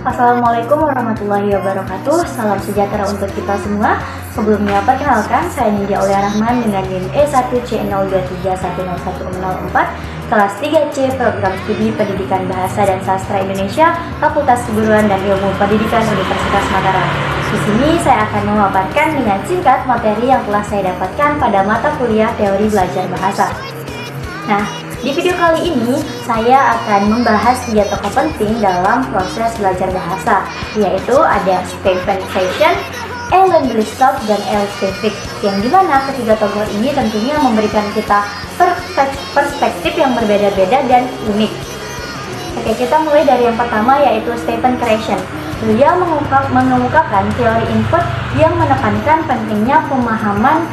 Assalamualaikum warahmatullahi wabarakatuh. Salam sejahtera untuk kita semua. Sebelumnya perkenalkan, saya Nindya Aulia Rahman dengan NIM E1C02310104 kelas 3C Program Studi Pendidikan Bahasa dan Sastra Indonesia Fakultas Keguruan dan Ilmu Pendidikan Universitas Mataram. Di sini saya akan memaparkan dengan singkat materi yang telah saya dapatkan pada mata kuliah Teori Belajar Bahasa. Nah, di video kali ini saya akan membahas 3 tokoh penting dalam proses belajar bahasa, yaitu ada Stephen Krashen, Alan Blickenstaff, dan Else Stevick, yang dimana ketiga tokoh ini tentunya memberikan kita perspektif yang berbeda-beda dan unik. Oke, kita mulai dari yang pertama, yaitu Stephen Krashen. Beliau mengemukakan teori input yang menekankan pentingnya pemahaman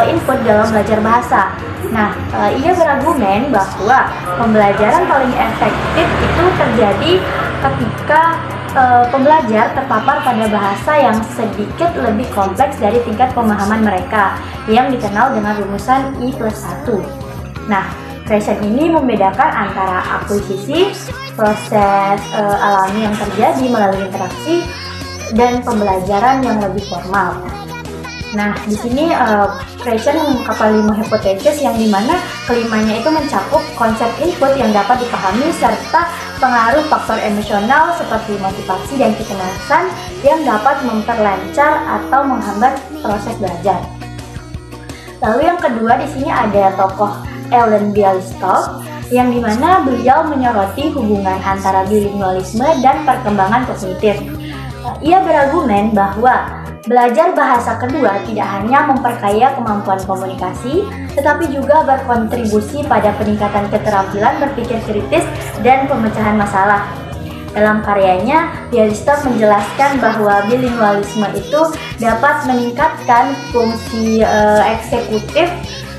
input dalam belajar bahasa. Nah, ia berargumen bahwa pembelajaran paling efektif itu terjadi ketika pembelajar terpapar pada bahasa yang sedikit lebih kompleks dari tingkat pemahaman mereka, yang dikenal dengan rumusan I+1. Nah, Krashen ini membedakan antara akuisisi, proses alami yang terjadi melalui interaksi, dan pembelajaran yang lebih formal. Nah, di sini Krashen mengungkapkan 5 hipotesis yang dimana kelimanya itu mencakup konsep input yang dapat dipahami serta pengaruh faktor emosional seperti motivasi dan kecemasan yang dapat memperlancar atau menghambat proses belajar. Lalu yang kedua, di sini ada tokoh Alan Blickenstaff, yang dimana beliau menyoroti hubungan antara bilingualisme dan perkembangan kognitif. Ia berargumen bahwa belajar bahasa kedua tidak hanya memperkaya kemampuan komunikasi, tetapi juga berkontribusi pada peningkatan keterampilan berpikir kritis dan pemecahan masalah. Dalam karyanya, Blickenstaff menjelaskan bahwa bilingualisme itu dapat meningkatkan fungsi eksekutif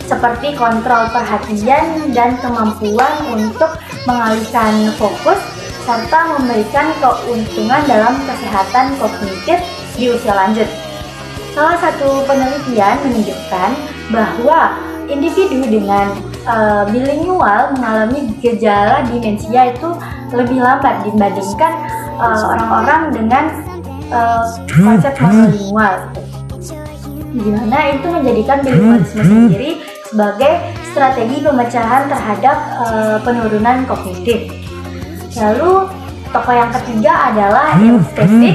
seperti kontrol perhatian dan kemampuan untuk mengalihkan fokus, serta memberikan keuntungan dalam kesehatan kognitif di usia lanjut. Salah satu penelitian menunjukkan bahwa individu dengan bilingual mengalami gejala demensia itu lebih lambat dibandingkan orang-orang dengan konsep monolingual, di mana itu menjadikan bilingualisme sendiri sebagai strategi pemecahan terhadap penurunan kognitif. Lalu tokoh yang ketiga adalah Else Stevick,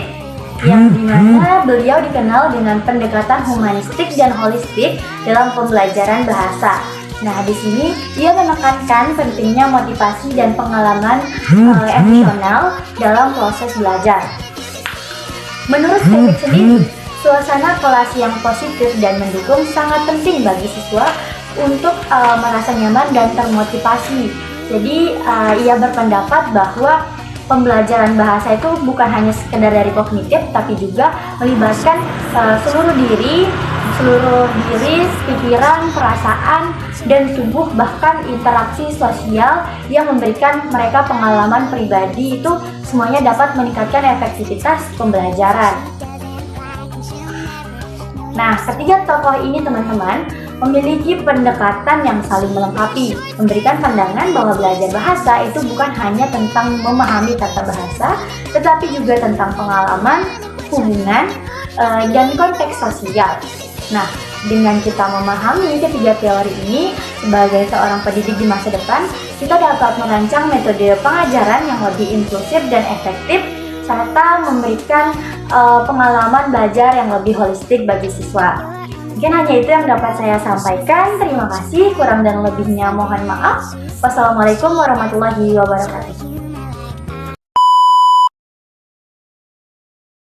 yang dimana beliau dikenal dengan pendekatan humanistik dan holistik dalam pembelajaran bahasa. Nah, di sini ia menekankan pentingnya motivasi dan pengalaman emosional dalam proses belajar. Menurut Stevick sendiri, suasana kelas yang positif dan mendukung sangat penting bagi siswa untuk merasa nyaman dan termotivasi. Jadi ia berpendapat bahwa pembelajaran bahasa itu bukan hanya sekedar dari kognitif, tapi juga melibatkan seluruh diri, pikiran, perasaan, dan tubuh, bahkan interaksi sosial yang memberikan mereka pengalaman pribadi. Itu semuanya dapat meningkatkan efektivitas pembelajaran. Nah, ketiga tokoh ini teman-teman memiliki pendekatan yang saling melengkapi, memberikan pandangan bahwa belajar bahasa itu bukan hanya tentang memahami tata bahasa, tetapi juga tentang pengalaman, hubungan, dan konteks sosial. Nah, dengan kita memahami ketiga teori ini sebagai seorang pendidik di masa depan, kita dapat merancang metode pengajaran yang lebih inklusif dan efektif, serta memberikan pengalaman belajar yang lebih holistik bagi siswa. Mungkin hanya itu yang dapat saya sampaikan. Terima kasih, kurang dan lebihnya mohon maaf. Wassalamualaikum warahmatullahi wabarakatuh.